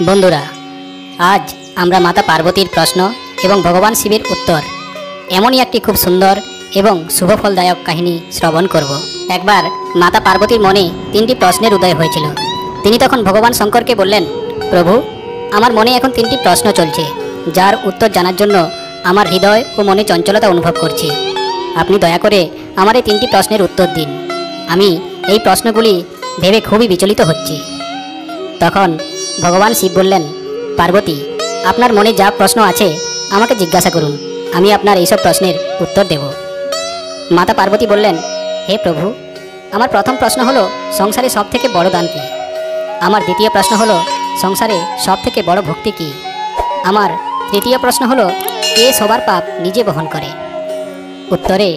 বন্ধুরা, আজ আমরা মাতা পার্বতীর প্রশ্ন এবং ভগবান শিবের উত্তর এমনই একটি খুব সুন্দর এবং শুভফলদায়ক কাহিনী শ্রবণ করব। একবার মাতা পার্বতীর মনে তিনটি প্রশ্নের উদয় হয়েছিল। তিনি তখন ভগবান শঙ্করকে বললেন, প্রভু, আমার মনে এখন তিনটি প্রশ্ন চলছে, যার উত্তর জানার জন্য আমার হৃদয় ও মনে চঞ্চলতা অনুভব করছি। আপনি দয়া করে আমার এই তিনটি প্রশ্নের উত্তর দিন। আমি এই প্রশ্নগুলি ভেবে খুবই বিচলিত হচ্ছি। তখন ভগবান শিব বললেন, পার্বতী, আপনার মনে যা প্রশ্ন আছে আমাকে জিজ্ঞাসা করুন, আমি আপনার এইসব প্রশ্নের উত্তর দেব। মাতা পার্বতী বললেন, হে প্রভু, আমার প্রথম প্রশ্ন হলো সংসারে সবথেকে বড় দান কী? আমার দ্বিতীয় প্রশ্ন হলো সংসারে সবথেকে বড় ভক্তি কী? আমার তৃতীয় প্রশ্ন হলো কে সবার পাপ নিজে বহন করে? উত্তরে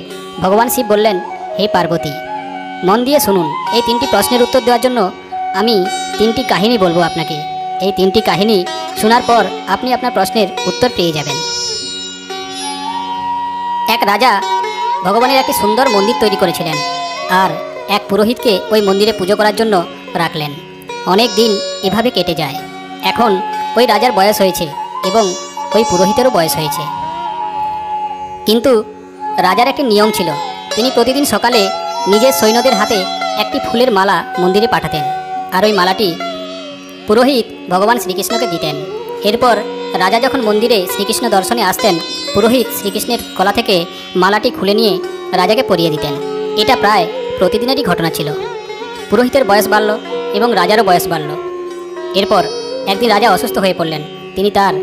ভগবান শিব বললেন, হে পার্বতী, মন দিয়ে শুনুন। এই তিনটি প্রশ্নের উত্তর দেওয়ার জন্য আমি তিনটি কাহিনী বলবো আপনাকে। এই তিনটি কাহিনী শোনার পর আপনি আপনার প্রশ্নের উত্তর পেয়ে যাবেন। এক রাজা ভগবানের একটি সুন্দর মন্দির তৈরি করেছিলেন আর এক পুরোহিতকে ওই মন্দিরে পুজো করার জন্য রাখলেন। অনেক দিন এভাবে কেটে যায়। এখন ওই রাজার বয়স হয়েছে এবং ওই পুরোহিতেরও বয়স হয়েছে। কিন্তু রাজার একটি নিয়ম ছিল, তিনি প্রতিদিন সকালে নিজের সৈন্যদের হাতে একটি ফুলের মালা মন্দিরে পাঠাতেন আর ওই মালাটি পুরোহিত ভগবান শ্রীকৃষ্ণকে দিতেন। এরপর রাজা যখন মন্দিরে শ্রীকৃষ্ণ দর্শনে আসতেন, পুরোহিত শ্রীকৃষ্ণের গলা থেকে মালাটি খুলে নিয়ে রাজাকে পরিয়ে দিতেন। এটা প্রায় প্রতিদিনেরই ঘটনা ছিল। পুরোহিতের বয়স বাড়ল এবং রাজারও বয়স বাড়ল। এরপর একদিন রাজা অসুস্থ হয়ে পড়লেন। তিনি তার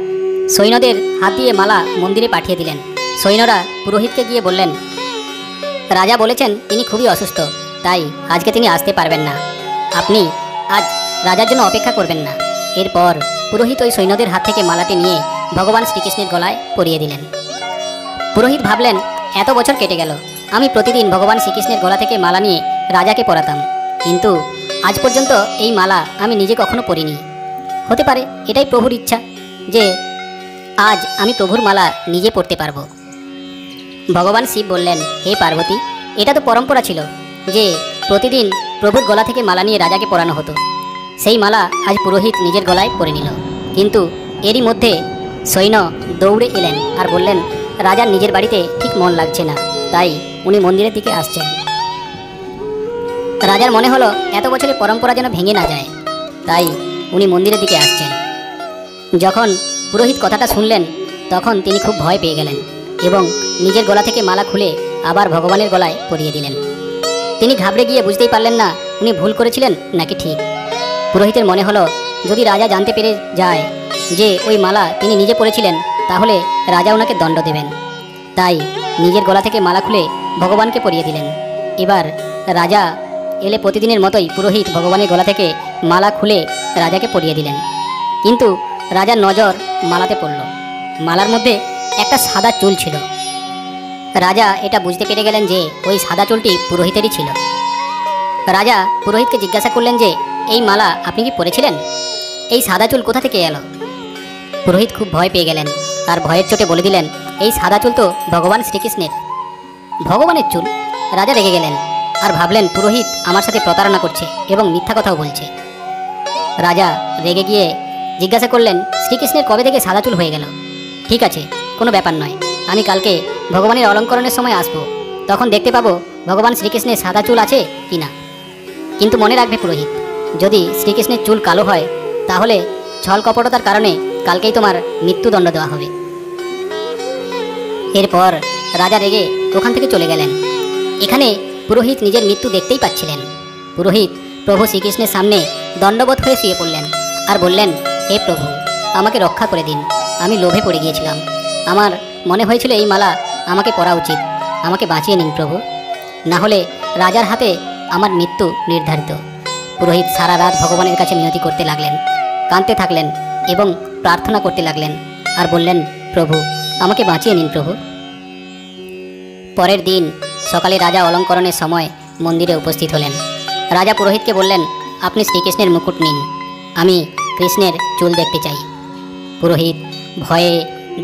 সৈন্যদের হাত দিয়ে মালা মন্দিরে পাঠিয়ে দিলেন। সৈন্যরা পুরোহিতকে গিয়ে বললেন, রাজা বলেছেন তিনি খুবই অসুস্থ, তাই আজকে তিনি আসতে পারবেন না। আপনি আজ রাজার জন্য অপেক্ষা করবেন না। এরপর পুরোহিত ওই সৈন্যদের হাত থেকে মালাটি নিয়ে ভগবান শ্রীকৃষ্ণের গলায় পরিয়ে দিলেন। পুরোহিত ভাবলেন, এত বছর কেটে গেল, আমি প্রতিদিন ভগবান শ্রীকৃষ্ণের গলা থেকে মালা নিয়ে রাজাকে পরাতাম, কিন্তু আজ পর্যন্ত এই মালা আমি নিজে কখনো পরিনি। হতে পারে এটাই প্রভুর ইচ্ছা যে আজ আমি প্রভুর মালা নিজে পরতে পারবো। ভগবান শিব বললেন, হে পার্বতী, এটা তো পরম্পরা ছিল যে প্রতিদিন প্রভুর গলা থেকে মালা নিয়ে রাজাকে পরানো হতো। সেই মালা আজ পুরোহিত নিজের গলায় পরে নিল। কিন্তু এরই মধ্যে সৈন্য দৌড়ে এলেন আর বললেন, রাজার নিজের বাড়িতে ঠিক মন লাগছে না, তাই উনি মন্দিরের দিকে আসছেন। রাজার মনে হলো এত বছরের পরম্পরা যেন ভেঙে না যায়, তাই উনি মন্দিরের দিকে আসছেন। যখন পুরোহিত কথাটা শুনলেন তখন তিনি খুব ভয় পেয়ে গেলেন এবং নিজের গলা থেকে মালা খুলে আবার ভগবানের গলায় পরিয়ে দিলেন। তিনি ঘাবড়ে গিয়ে বুঝতেই পারলেন না উনি ভুল করেছিলেন নাকি ঠিক। পুরোহিতের মনে হলো যদি রাজা জানতে পেরে যায় যে ওই মালা তিনি নিজে পরেছিলেন, তাহলে রাজা ওনাকে দণ্ড দেবেন। তাই নিজের গলা থেকে মালা খুলে ভগবানকে পরিয়ে দিলেন। এবার রাজা এলে প্রতিদিনের মতোই পুরোহিত ভগবানের গলা থেকে মালা খুলে রাজাকে পরিয়ে দিলেন। কিন্তু রাজার নজর মালাতে পড়ল। মালার মধ্যে একটা সাদা চুল ছিল। রাজা এটা বুঝতে পেরে গেলেন যে ওই সাদা চুলটি পুরোহিতেরই ছিল। রাজা পুরোহিতকে জিজ্ঞাসা করলেন যে এই মালা আপনি কি পরেছিলেন? এই সাদা চুল কোথা থেকে এলো? পুরোহিত খুব ভয় পেয়ে গেলেন আর ভয়ের চোটে বলে দিলেন, এই সাদা চুল তো ভগবান শ্রীকৃষ্ণের। ভগবানের চুল? রাজা রেগে গেলেন আর ভাবলেন পুরোহিত আমার সাথে প্রতারণা করছে এবং মিথ্যা কথাও বলছে। রাজা রেগে গিয়ে জিজ্ঞাসা করলেন, শ্রীকৃষ্ণের কবে থেকে সাদা চুল হয়ে গেল? ঠিক আছে, কোনো ব্যাপার নয়, আমি কালকে ভগবানের অলঙ্করণের সময় আসব, তখন দেখতে পাবো ভগবান শ্রীকৃষ্ণের সাদা চুল আছে কি না। কিন্তু মনে রাখবে পুরোহিত, যদি শ্রীকৃষ্ণের চুল কালো হয় তাহলে ছল কপটতার কারণে কালকেই তোমার মৃত্যুদণ্ড দেওয়া হবে। এরপর রাজা রেগে ওখান থেকে চলে গেলেন। এখানে পুরোহিত নিজের মৃত্যু দেখতেই পাচ্ছিলেন। পুরোহিত প্রভু শ্রীকৃষ্ণের সামনে দণ্ডবোধ হয়ে শুয়ে পড়লেন আর বললেন, হে প্রভু, আমাকে রক্ষা করে দিন, আমি লোভে পড়ে গিয়েছিলাম, আমার মনে হয়েছিল এই মালা আমাকে পরা উচিত, আমাকে বাঁচিয়ে নিন প্রভু, না হলে রাজার হাতে আমার মৃত্যু নির্ধারিত। পুরোহিত সারা রাত ভগবানের কাছে মিনতি করতে লাগলেন, কাঁদতে থাকলেন এবং প্রার্থনা করতে লাগলেন আর বললেন, প্রভু, আমাকে বাঁচিয়ে নিন প্রভু। পরের দিন সকালে রাজা অলঙ্করণের সময় মন্দিরে উপস্থিত হলেন। রাজা পুরোহিতকে বললেন, আপনি শ্রীকৃষ্ণের মুকুট নিন, আমি কৃষ্ণের চুল দেখতে চাই। পুরোহিত ভয়ে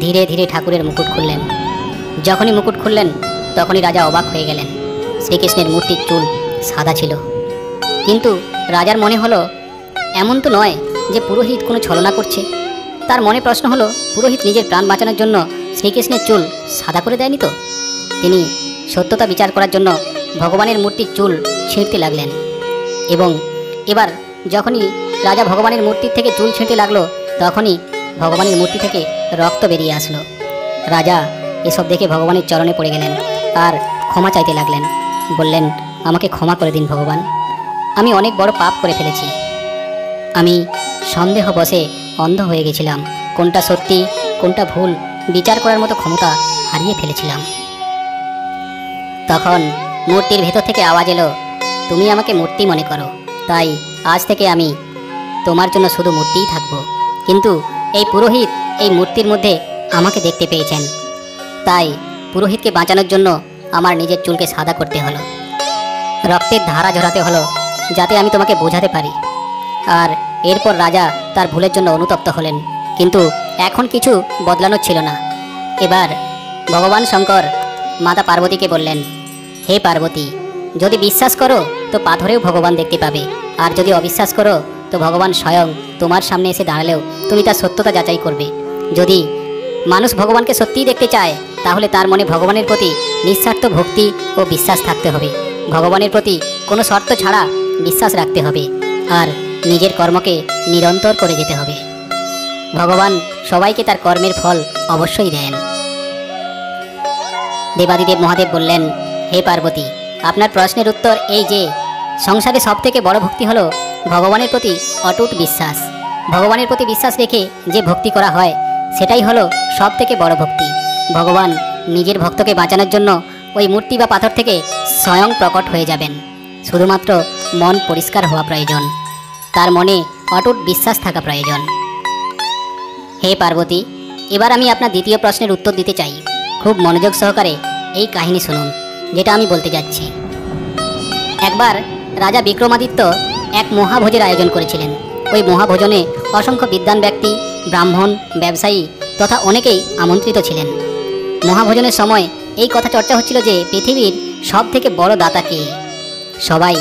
ধীরে ধীরে ঠাকুরের মুকুট খুললেন। যখনই মুকুট খুললেন তখনই রাজা অবাক হয়ে গেলেন। শ্রীকৃষ্ণের মূর্তির চুল সাদা ছিল, কিন্তু রাজার মনে হলো এমন তো নয় যে পুরোহিত কোনো ছলনা করছে। তার মনে প্রশ্ন হলো, পুরোহিত নিজের প্রাণ বাঁচানোর জন্য শ্রীকৃষ্ণের চুল সাদা করে দেয়নি তো? তিনি সত্যতা বিচার করার জন্য ভগবানের মূর্তির চুল ছিঁড়তে লাগলেন। এবং এবার যখনই রাজা ভগবানের মূর্তির থেকে চুল ছিঁড়তে লাগলো, তখনই ভগবানের মূর্তি থেকে রক্ত বেরিয়ে আসলো। রাজা এসব দেখে ভগবানের চরণে পড়ে গেলেন আর ক্ষমা চাইতে লাগলেন। বললেন, আমাকে ক্ষমা করে দিন ভগবান, আমি অনেক বড় পাপ করে ফেলেছি। আমি সন্দেহ বশে অন্ধ হয়ে গেছিলাম, কোনটা সত্যি কোনটা ভুল বিচার করার মতো ক্ষমতা হারিয়ে ফেলেছিলাম। তখন মূর্তির ভেতর থেকে আওয়াজ এলো, তুমি আমাকে মূর্তি মনে করো, তাই আজ থেকে আমি তোমার জন্য শুধু মূর্তিই থাকব। কিন্তু এই পুরোহিত এই মূর্তির মধ্যে আমাকে দেখতে পেয়েছেন, তাই পুরোহিতকে বাঁচানোর জন্য আমার নিজের চুলকে সাদা করতে হলো, রক্তের ধারা ঝরাতে হলো, যাতে আমি তোমাকে বোঝাতে পারি। আর এরপর রাজা তার ভুলের জন্য অনুতপ্ত হলেন, কিন্তু এখন কিছু বদলানোর ছিল না। এবার ভগবান শঙ্কর মাতা পার্বতীকে বললেন, হে পার্বতী, যদি বিশ্বাস করো তো পাথরেও ভগবান দেখতে পাবে, আর যদি অবিশ্বাস করো তো ভগবান স্বয়ং তোমার সামনে এসে দাঁড়ালেও তুমি তার সত্যতা যাচাই করবে। যদি মানুষ ভগবানকে সত্যিই দেখতে চায়, তাহলে তার মনে ভগবানের প্রতি নিঃস্বার্থ ভক্তি ও বিশ্বাস থাকতে হবে। ভগবানের প্রতি কোনো শর্ত ছাড়া বিশ্বাস রাখতে হবে, আর নিজের কর্মকে নিরন্তর করে যেতে হবে। ভগবান সবাইকে তার কর্মের ফল অবশ্যই দেন। দেবাদিদেব মহাদেব বললেন, হে পার্বতী, আপনার প্রশ্নের উত্তর এই যে সংসারে সবথেকে বড় ভক্তি হলো ভগবানের প্রতি অটুট বিশ্বাস। ভগবানের প্রতি বিশ্বাস রেখে যে ভক্তি করা হয় সেটাই হলো সবথেকে বড় ভক্তি। ভগবান নিজের ভক্তকে বাঁচানোর জন্য ওই মূর্তি বা পাথর থেকে স্বয়ং প্রকট হয়ে যাবেন। শুধুমাত্র মন পরিষ্কার হওয়া প্রয়োজন, তার মনে অটুট বিশ্বাস থাকা প্রয়োজন। হে পার্বতী, এবার আমি আপনার দ্বিতীয় প্রশ্নের উত্তর দিতে চাই। খুব মনোযোগ সহকারে এই কাহিনী শুনুন, যেটা আমি বলতে যাচ্ছি। একবার রাজা বিক্রমাদিত্য এক মহাভোজের আয়োজন করেছিলেন। ওই মহাভোজনে অসংখ্য বিদ্বান ব্যক্তি, ব্রাহ্মণ, ব্যবসায়ী তথা অনেকেই আমন্ত্রিত ছিলেন। মহাভোজনের সময় এই কথা চর্চা হচ্ছিল যে পৃথিবীর সবথেকে বড় দাতা কে। সবাই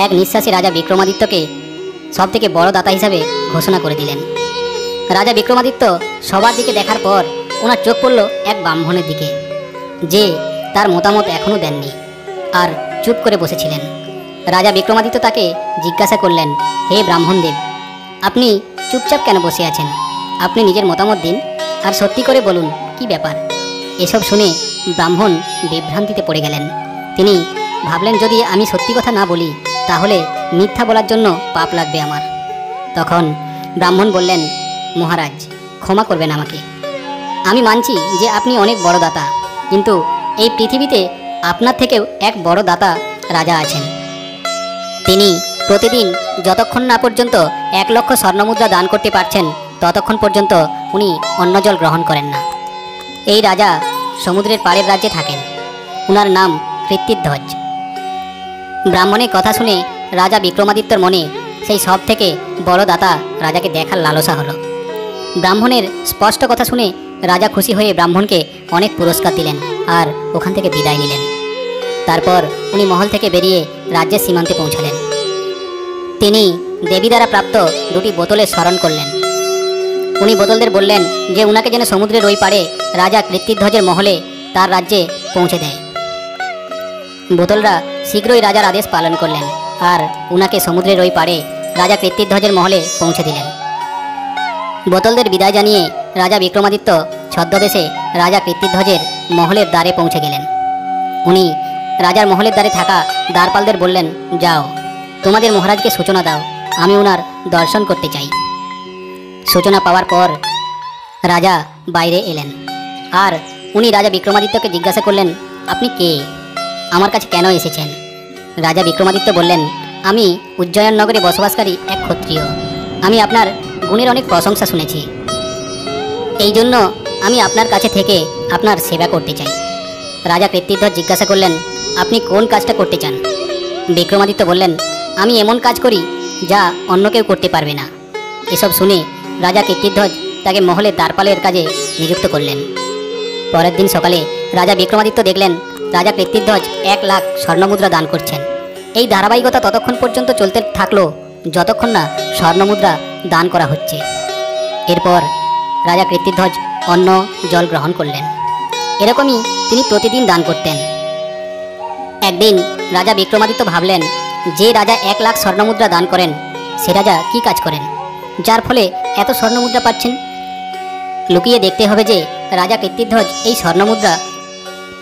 এক নিঃশ্বাসে রাজা বিক্রমাদিত্যকে সবথেকে বড় দাতা হিসাবে ঘোষণা করে দিলেন। রাজা বিক্রমাদিত্য সবার দিকে দেখার পর ওনার চোখ পড়ল এক ব্রাহ্মণের দিকে, যে তার মতামত এখনও দেননি আর চুপ করে বসেছিলেন। রাজা বিক্রমাদিত্য তাকে জিজ্ঞাসা করলেন, হে ব্রাহ্মণদেব, আপনি চুপচাপ কেন বসে আছেন? আপনি নিজের মতামত দিন, আর সত্যি করে বলুন কি ব্যাপার। এসব শুনে ব্রাহ্মণ বিভ্রান্তিতে পড়ে গেলেন। তিনি ভাবলেন, যদি আমি সত্যি কথা না বলি তাহলে মিথ্যা বলার জন্য পাপ লাগবে আমার। তখন ব্রাহ্মণ বললেন, মহারাজ, ক্ষমা করবেন আমাকে। আমি মানছি যে আপনি অনেক বড় দাতা, কিন্তু এই পৃথিবীতে আপনার থেকেও এক বড় দাতা রাজা আছেন। তিনি প্রতিদিন যতক্ষণ না পর্যন্ত 1 লক্ষ স্বর্ণমুদ্রা দান করতে পারছেন ততক্ষণ পর্যন্ত উনি অন্ন জল গ্রহণ করেন না। এই রাজা সমুদ্রের পাড়ের রাজ্যে থাকেন। উনার নাম কৃত্তিধ্বজ। ব্রাহ্মণের কথা শুনে রাজা বিক্রমাদিত্যর মনে সেই সব থেকে বড় দাতা রাজাকে দেখার লালসা হলো। ব্রাহ্মণের স্পষ্ট কথা শুনে রাজা খুশি হয়ে ব্রাহ্মণকে অনেক পুরস্কার দিলেন আর ওখান থেকে বিদায় নিলেন। তারপর উনি মহল থেকে বেরিয়ে রাজ্যের সীমান্তে পৌঁছালেন। তিনি দেবী দ্বারা প্রাপ্ত 2টি বোতলের স্মরণ করলেন। উনি বোতলদের বললেন যে উনাকে যেন সমুদ্রের ওই পাড়ে রাজা কৃত্তিধ্বজের মহলে তার রাজ্যে পৌঁছে দেয়। বোতলরা শীঘ্রই রাজার আদেশ পালন করলেন আর উনাকে সমুদ্রের ওই পাড়ে রাজা কৃত্তিধ্বজের মহলে পৌঁছে দিলেন। বোতলদের বিদায় জানিয়ে রাজা বিক্রমাদিত্য ছদ্মবেশে রাজা কৃত্তিধ্বজের মহলের দ্বারে পৌঁছে গেলেন। উনি রাজার মহলের দ্বারে থাকা দ্বারপালদের বললেন, যাও, তোমাদের মহারাজকে সূচনা দাও, আমি ওনার দর্শন করতে চাই। সূচনা পাওয়ার পর রাজা বাইরে এলেন আর উনি রাজা বিক্রমাদিত্যকে জিজ্ঞাসা করলেন, আপনি কে? আমার কাছে কেন এসেছেন? রাজা বিক্রমাদিত্য বললেন, আমি উজ্জয়ন নগরে বসবাসকারী এক ক্ষত্রিয়। আমি আপনার গুণের অনেক প্রশংসা শুনেছি, এই জন্য আমি আপনার কাছে থেকে আপনার সেবা করতে চাই। রাজা কৃত্তিধ্বজ জিজ্ঞাসা করলেন, আপনি কোন কাজটা করতে চান? বিক্রমাদিত্য বললেন, আমি এমন কাজ করি যা অন্য কেউ করতে পারবে না। এসব শুনে রাজা কৃত্তিধ্বজ তাকে মহলের দ্বারপালের কাজে নিযুক্ত করলেন। পরের দিন সকালে রাজা বিক্রমাদিত্য দেখলেন রাজা কৃত্তিধ্বজ 1 লাখ স্বর্ণমুদ্রা দান করছেন। এই ধারাবাহিকতা ততক্ষণ পর্যন্ত চলতে থাকলো যতক্ষণ না স্বর্ণমুদ্রা দান করা হচ্ছে। এরপর রাজা কীর্তিধ্বজ অন্ন জল গ্রহণ করলেন। এরকমই তিনি প্রতিদিন দান করতেন। একদিন রাজা বিক্রমাদিত্য ভাবলেন, যে রাজা 1 লাখ স্বর্ণমুদ্রা দান করেন সে রাজা কি কাজ করেন যার ফলে এত স্বর্ণমুদ্রা পাচ্ছেন। লুকিয়ে দেখতে হবে যে রাজা কীর্তিধ্বজ এই স্বর্ণমুদ্রা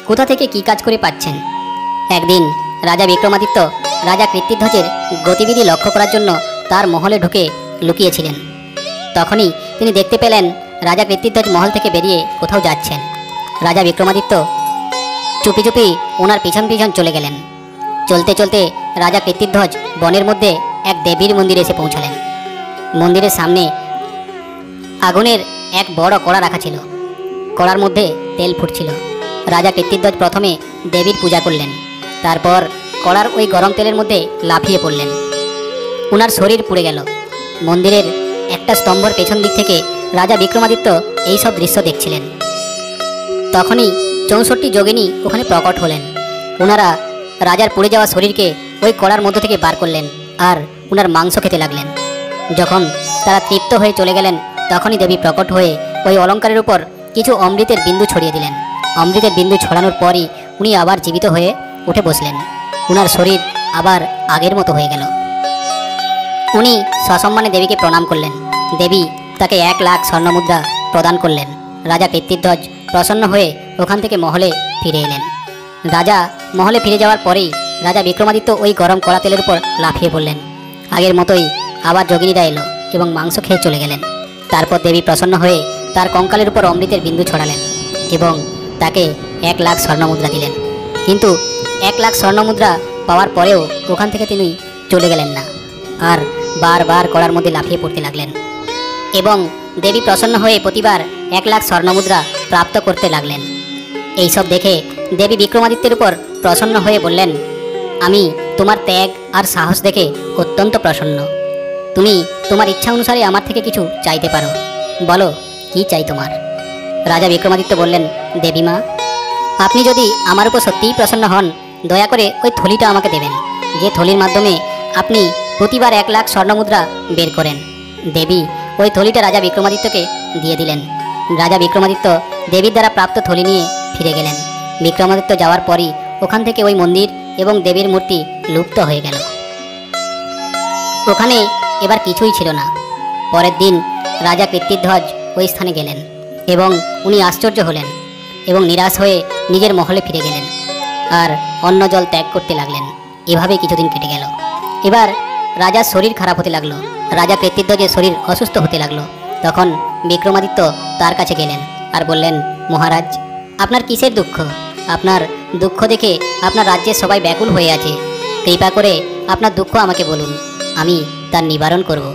কোথা থেকে কি কাজ করে পাচ্ছেন। একদিন রাজা বিক্রমাদিত্য রাজা কীর্তিধ্বজের গতিবিধি লক্ষ্য করার জন্য তার মহলে ঢুকে লুকিয়েছিলেন। তখনই তিনি দেখতে পেলেন রাজা কীর্তিধ্বজ মহল থেকে বেরিয়ে কোথাও যাচ্ছেন। রাজা বিক্রমাদিত্য চুপি চুপি ওনার পিছন পিছন চলে গেলেন। চলতে চলতে রাজা কীর্তিধ্বজ বনের মধ্যে এক দেবীর মন্দিরে এসে পৌঁছালেন। মন্দিরের সামনে আগুনের এক বড় কড়া রাখা ছিল। কড়ার মধ্যে তেল ফুটছিল। রাজা কীর্তিধ্বজ প্রথমে দেবীর পূজা করলেন, তারপর কড়ার ওই গরম তেলের মধ্যে লাফিয়ে পড়লেন। ওনার শরীর পুড়ে গেল। মন্দিরের একটা স্তম্ভর পেছন দিক থেকে রাজা বিক্রমাদিত্য এই সব দৃশ্য দেখছিলেন। তখনই 64 যোগিনী ওখানে প্রকট হলেন। ওনারা রাজার পুড়ে যাওয়া শরীরকে ওই কড়ার মধ্য থেকে বার করলেন আর ওনার মাংস খেতে লাগলেন। যখন তারা তৃপ্ত হয়ে চলে গেলেন তখনই দেবী প্রকট হয়ে ওই অলঙ্কারের উপর কিছু অমৃতের বিন্দু ছড়িয়ে দিলেন। অমৃতের বিন্দু ছড়ানোর পরই উনি আবার জীবিত হয়ে উঠে বসলেন। ওনার শরীর আবার আগের মতো হয়ে গেল। উনি সসম্মানে দেবীকে প্রণাম করলেন। দেবী তাকে 1 লাখ স্বর্ণমুদ্রা প্রদান করলেন। রাজা কীর্তিধ্বজ প্রসন্ন হয়ে ওখান থেকে মহলে ফিরে এলেন। রাজা মহলে ফিরে যাওয়ার পরেই রাজা বিক্রমাদিত্য ওই গরম কড়া তেলের উপর লাফিয়ে পড়লেন। আগের মতোই আবার যোগিনীরা এলো এবং মাংস খেয়ে চলে গেলেন। তারপর দেবী প্রসন্ন হয়ে তার কঙ্কালের উপর অমৃতের বিন্দু ছড়ালেন এবং তাকে 1 লাখ স্বর্ণমুদ্রা দিলেন। কিন্তু 1 লাখ স্বর্ণমুদ্রা পাওয়ার পরেও ওখান থেকে তিনি চলে গেলেন না, আর বারবার কড়ার মধ্যে লাফিয়ে পড়তে লাগলেন এবং দেবী প্রসন্ন হয়ে প্রতিবার 1 লাখ স্বর্ণমুদ্রা প্রাপ্ত করতে লাগলেন। এইসব দেখে দেবী বিক্রমাদিত্যের উপর প্রসন্ন হয়ে বললেন, আমি তোমার ত্যাগ আর সাহস দেখে অত্যন্ত প্রসন্ন। তুমি তোমার ইচ্ছা অনুসারে আমার থেকে কিছু চাইতে পারো। বলো কি চাই তোমার। রাজা বিক্রমাদিত্য বললেন, দেবী মা, আপনি যদি আমার উপর সত্যিই প্রসন্ন হন দয়া করে ওই থলিটা আমাকে দেবেন, যে থলির মাধ্যমে আপনি প্রতিবার 1 লাখ স্বর্ণমুদ্রা বের করেন। দেবী ওই থলিটা রাজা বিক্রমাদিত্যকে দিয়ে দিলেন। রাজা বিক্রমাদিত্য দেবীর দ্বারা প্রাপ্ত থলি নিয়ে ফিরে গেলেন। বিক্রমাদিত্য যাওয়ার পরই ওখান থেকে ওই মন্দির এবং দেবীর মূর্তি লুপ্ত হয়ে গেল। ওখানে এবার কিছুই ছিল না। পরের দিন রাজা কীর্তিধ্বজ ওই স্থানে গেলেন এবং উনি আশ্চর্য হলেন এবং নিরাশ হয়ে নিজের মহলে ফিরে গেলেন আর অন্ন জল ত্যাগ করতে লাগলেন। এভাবে কিছুদিন কেটে গেল। এবার রাজার শরীর খারাপ হতে লাগলো। রাজা কীর্তিধ্বজের শরীর অসুস্থ হতে লাগলো। তখন বিক্রমাদিত্য তার কাছে গেলেন আর বললেন, মহারাজ, আপনার কিসের দুঃখ? আপনার দুঃখ দেখে আপনার রাজ্যের সবাই ব্যাকুল হয়ে আছে। কৃপা করে আপনার দুঃখ আমাকে বলুন, আমি তার নিবারণ করব।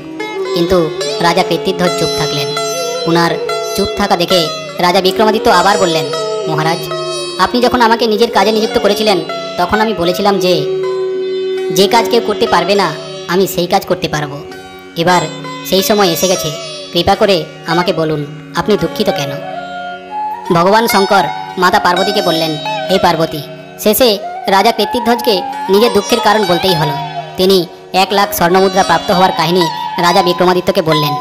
কিন্তু রাজা কীর্তিধ্বজ চুপ থাকলেন। ওনার চুপ থাকা দেখে রাজা বিক্রমাদিত্য আবার বললেন, মহারাজ, আপনি যখন আমাকে নিজের কাজে নিযুক্ত করেছিলেন তখন আমি বলেছিলাম যে কাজ কেউ করতে পারবে না আমি সেই কাজ করতে পারবো। এবার সেই সময় এসে গেছে। কৃপা করে আমাকে বলুন, আপনি দুঃখিত কেন? ভগবান শঙ্কর মাতা পার্বতীকে বললেন, হে পার্বতী। শেষে রাজা কীর্তিধ্বজকে নিজের দুঃখের কারণ বলতেই হলো। তিনি 1 লাখ স্বর্ণমুদ্রা প্রাপ্ত হওয়ার কাহিনী রাজা বিক্রমাদিত্যকে বললেন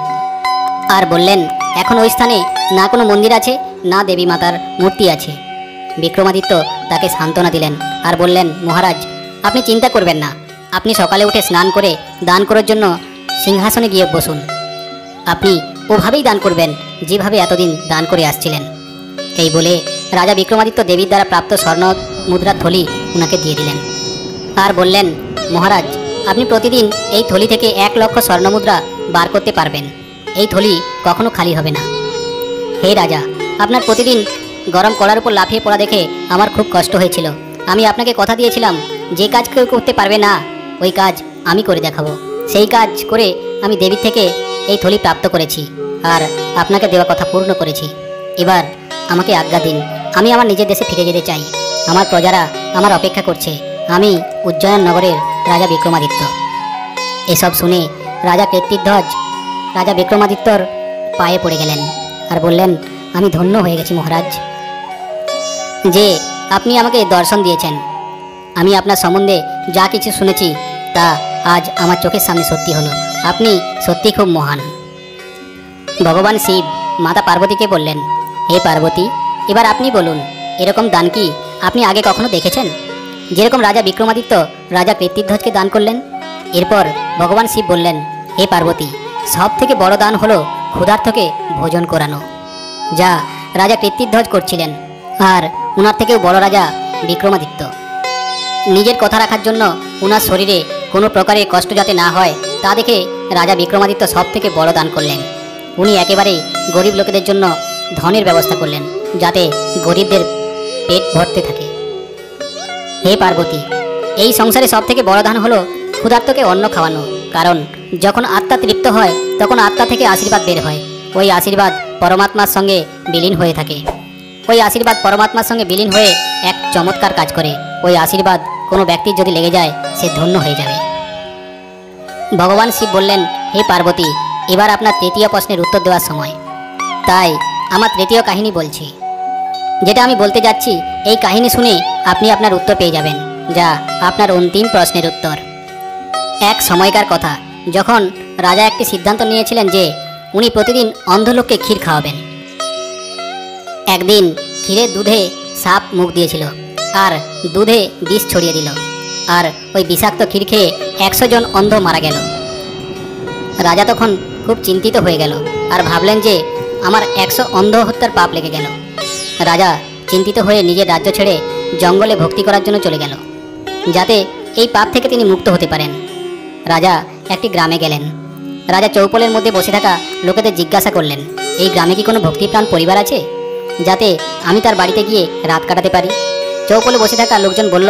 আর বললেন, এখন ওই স্থানে না কোনো মন্দির আছে না দেবী মাতার মূর্তি আছে। বিক্রমাদিত্য তাকে সান্ত্বনা দিলেন আর বললেন, মহারাজ, আপনি চিন্তা করবেন না। আপনি সকালে উঠে স্নান করে দান করার জন্য সিংহাসনে গিয়ে বসুন। আপনি ওভাবেই দান করবেন যেভাবে এতদিন দান করে আসছিলেন। এই বলে রাজা বিক্রমাদিত্য দেবীর দ্বারা প্রাপ্ত স্বর্ণ মুদ্রার থলি ওনাকে দিয়ে দিলেন আর বললেন, মহারাজ, আপনি প্রতিদিন এই থলি থেকে 1 লক্ষ স্বর্ণমুদ্রা বার করতে পারবেন। এই থলি কখনো খালি হবে না। হে রাজা, আপনার প্রতিদিন গরম কড়ার উপর লাফিয়ে পড়া দেখে আমার খুব কষ্ট হয়েছিল। আমি আপনাকে কথা দিয়েছিলাম যে কাজ কেউ করতে পারবে না ওই কাজ আমি করে দেখাবো। সেই কাজ করে আমি দেবী থেকে এই থলি প্রাপ্ত করেছি আর আপনাকে দেওয়া কথা পূর্ণ করেছি। এবার আমাকে আজ্ঞা দিন, আমি আমার নিজের দেশে ফিরে যেতে চাই। আমার প্রজারা আমার অপেক্ষা করছে। আমি উজ্জয়ন নগরের রাজা বিক্রমাদিত্য। এসব শুনে রাজা কীর্তিধ্বজ রাজা বিক্রমাদিত্যর পায়ে পড়ে গেলেন আর বললেন, আমি ধন্য হয়ে গেছি মহারাজ, যে আপনি আমাকে দর্শন দিয়েছেন। আমি আপনার সম্বন্ধে যা কিছু শুনেছি তা আজ আমার চোখের সামনে সত্যি হলো। আপনি সত্যি খুব মহান। ভগবান শিব মাতা পার্বতীকে বললেন, হে পার্বতী, এবার আপনি বলুন, এরকম দান কি আপনি আগে কখনো দেখেছেন? যেরকম রাজা বিক্রমাদিত্য রাজা কৃত্তিধ্বজকে দান করলেন। এরপর ভগবান শিব বললেন, হে পার্বতী, সব থেকে বড় দান হলো ক্ষুধার্তকে ভোজন করানো, যা রাজা কৃত্তিধ্বজ করছিলেন। আর উনার থেকেও বড় রাজা বিক্রমাদিত্য। নিজের কথা রাখার জন্য উনার শরীরে কোনো প্রকারের কষ্ট যাতে না হয় তা দেখে রাজা বিক্রমাদিত্য সব থেকে বড় দান করলেন। উনি একেবারেই গরিব লোকেদের জন্য ধনের ব্যবস্থা করলেন, যাতে গরিবদের পেট ভরতে থাকে। হে পার্বতী, এই সংসারে সব থেকে বড় দান হলো ক্ষুধার্তকে অন্ন খাওয়ানো। কারণ যখন আত্মা তৃপ্ত হয় তখন আত্মা থেকে আশীর্বাদ বের হয়। ওই আশীর্বাদ পরমাত্মার সঙ্গে বিলীন হয়ে থাকে। ওই আশীর্বাদ পরমাত্মার সঙ্গে বিলীন হয়ে এক চমৎকার কাজ করে। ওই আশীর্বাদ কোনো ব্যক্তির যদি লেগে যায় সে ধন্য হয়ে যাবে। ভগবান শিব বললেন, হে পার্বতী, এবার আপনার তৃতীয় প্রশ্নের উত্তর দেওয়ার সময়। তাই আমার তৃতীয় কাহিনী বলছি। যেটা আমি বলতে যাচ্ছি, এই কাহিনী শুনে আপনি আপনার উত্তর পেয়ে যাবেন, যা আপনার অন্তিম প্রশ্নের উত্তর। এক সময়কার কথা, যখন রাজা একটি সিদ্ধান্ত নিয়েছিলেন যে উনি প্রতিদিন অন্ধ লোককে ক্ষীর খাওয়াবেন। একদিন ক্ষীরের দুধে সাপ মুখ দিয়েছিল আর দুধে বিষ ছড়িয়ে দিল, আর ওই বিষাক্ত ক্ষীর খেয়ে 100 জন অন্ধ মারা গেল। রাজা তখন খুব চিন্তিত হয়ে গেল আর ভাবলেন যে আমার 100 অন্ধ হত্যার পাপ লেগে গেল। রাজা চিন্তিত হয়ে নিজের রাজ্য ছেড়ে জঙ্গলে ভক্তি করার জন্য চলে গেল, যাতে এই পাপ থেকে তিনি মুক্ত হতে পারেন। রাজা একটি গ্রামে গেলেন। রাজা চৌপলের মধ্যে বসে থাকা লোকেদের জিজ্ঞাসা করলেন, এই গ্রামে কি কোনো ভক্তিপ্রাণ পরিবার আছে, যাতে আমি তার বাড়িতে গিয়ে রাত কাটাতে পারি? চৌপলে বসে থাকা লোকজন বলল,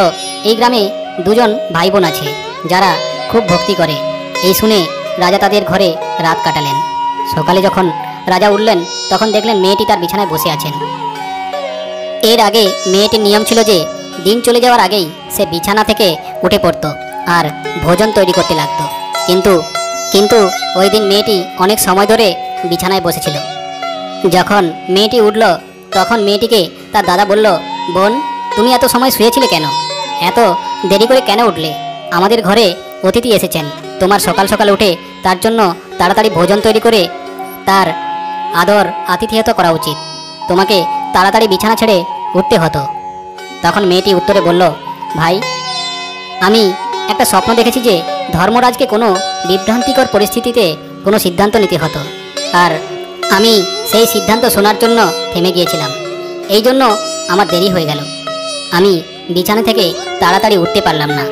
এই গ্রামে 2 জন ভাই বোন আছে যারা খুব ভক্তি করে। এই শুনে রাজা তাদের ঘরে রাত কাটালেন। সকালে যখন রাজা উঠলেন তখন দেখলেন মেয়েটি তার বিছানায় বসে আছেন। এর আগে মেয়েটির নিয়ম ছিল যে দিন চলে যাওয়ার আগেই সে বিছানা থেকে উঠে পড়ত আর ভোজন তৈরি করতে লাগতো। কিন্তু ওই দিন মেয়েটি অনেক সময় ধরে বিছানায় বসেছিল। যখন মেয়েটি উঠল তখন মেয়েটিকে তার দাদা বলল, বোন, তুমি এত সময় শুয়েছিলে কেন? এত দেরি করে কেন উঠলে? আমাদের ঘরে অতিথি এসেছেন, তোমার সকাল সকাল উঠে তার জন্য তাড়াতাড়ি ভোজন তৈরি করে তার আদর আতিথেয়তা করা উচিত। তোমাকে তাড়াতাড়ি বিছানা ছেড়ে উঠতে হতো। তখন মেয়েটি উত্তরে বলল, ভাই, আমি একটা স্বপ্ন দেখেছি যে ধর্মরাজকে কোনো বিভ্রান্তিকর পরিস্থিতিতে কোনো সিদ্ধান্ত নিতে হতো, আর আমি সেই সিদ্ধান্ত শোনার জন্য থেমে গিয়েছিলাম। এই জন্য আমার দেরি হয়ে গেল। আমি বিছানা থেকে তাড়াতাড়ি উঠতে পারলাম না,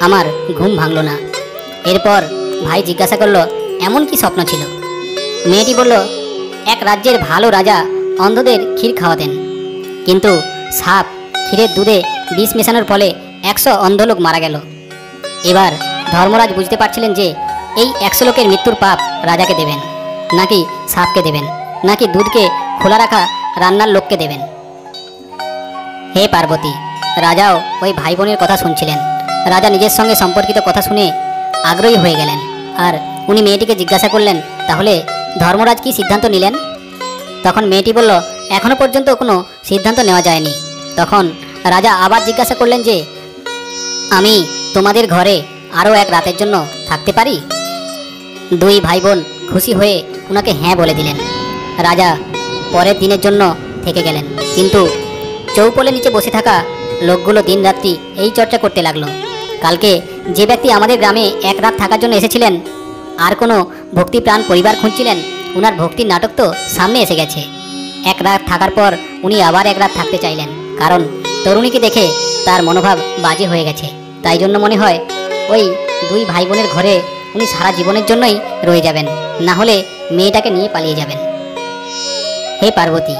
আমার ঘুম ভাঙল না। এরপর ভাই জিজ্ঞাসা করলো, এমন কি স্বপ্ন ছিল? মেয়েটি বলল, এক রাজ্যের ভালো রাজা অন্ধদের ক্ষীর খাওয়াতেন, কিন্তু সাপ ক্ষীরের দুধে বিষ মেশানোর ফলে 100 অন্ধ লোক মারা গেল। এবার ধর্মরাজ বুঝতে পারছিলেন যে এই 100 লোকের মৃত্যুর পাপ রাজাকে দেবেন, নাকি সাপকে দেবেন, নাকি দুধকে খোলা রাখা রান্নার লোককে দেবেন। হে পার্বতী, রাজাও ওই ভাই বোনের কথা শুনছিলেন। রাজা নিজের সঙ্গে সম্পর্কিত কথা শুনে আগ্রহী হয়ে গেলেন, আর উনি মেয়েটিকে জিজ্ঞাসা করলেন, তাহলে ধর্মরাজ কি সিদ্ধান্ত নিলেন? তখন মেয়েটি বলল, এখনো পর্যন্ত কোনো সিদ্ধান্ত নেওয়া যায়নি। তখন রাজা আবার জিজ্ঞাসা করলেন যে, আমি তোমাদের ঘরে আরও এক রাতের জন্য থাকতে পারি? 2 ভাই বোন খুশি হয়ে ওনাকে হ্যাঁ বলে দিলেন। রাজা পরের দিনের জন্য থেকে গেলেন, কিন্তু চৌপলের নিচে বসে থাকা লোকগুলো দিনরাত্রি এই চর্চা করতে লাগলো, কালকে যে ব্যক্তি আমাদের গ্রামে এক রাত থাকার জন্য এসেছিলেন আর কোনো ভক্তিপ্রাণ পরিবার খুঁজছিলেন, উনার ভক্তির নাটক তো সামনে এসে গেছে। এক রাত থাকার পর উনি আবার এক রাত থাকতে চাইলেন, কারণ তরুণীকে দেখে তার মনোভাব বাজে হয়ে গেছে। তাই জন্য মনে হয় ওই 2 ভাই বোনের ঘরে উনি সারা জীবনের জন্যই রয়ে যাবেন, না হলে মেয়েটাকে নিয়ে পালিয়ে যাবেন। হে পার্বতী,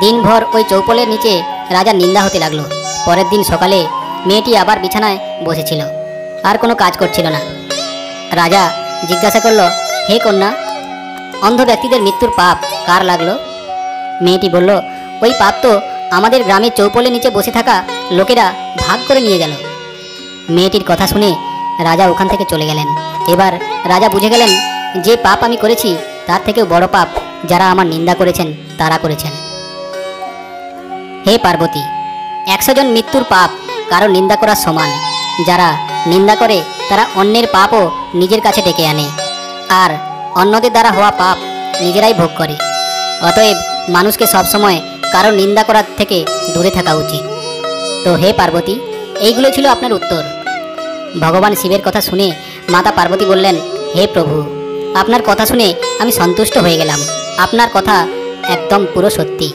দিনভর ওই চৌপলের নিচে রাজার নিন্দা হতে লাগলো। পরের দিন সকালে মেয়েটি আবার বিছানায় বসেছিল, আর কোনো কাজ করছিল না। রাজা জিজ্ঞাসা করলো, হে কন্যা, অন্ধ ব্যক্তিদের মৃত্যুর পাপ কার লাগলো? মেয়েটি বলল, ওই পাপ তো আমাদের গ্রামের চৌপলের নিচে বসে থাকা লোকেরা ভাগ করে নিয়ে গেল। মেয়েটির কথা শুনে রাজা ওখান থেকে চলে গেলেন। এবার রাজা বুঝে গেলেন যে পাপ আমি করেছি তার থেকেও বড় পাপ যারা আমার নিন্দা করেছেন তারা করেছেন। হে পার্বতী, 100 জন মৃত্যুর পাপ কারো নিন্দা করার সমান। যারা নিন্দা করে তারা অন্যের পাপও নিজের কাছে ডেকে আনে, আর অন্যদের দ্বারা হওয়া পাপ নিজেরাই ভোগ করে। অতএব মানুষকে সবসময় কারো নিন্দা করার থেকে দূরে থাকা উচিত। তো হে পার্বতী, এইগুলো ছিল আপনার উত্তর। ভগবান শিবের কথা শুনে মাতা পার্বতী বললেন, হে প্রভু, আপনার কথা শুনে আমি সন্তুষ্ট হয়ে গেলাম। আপনার কথা একদম পুরো সত্যি।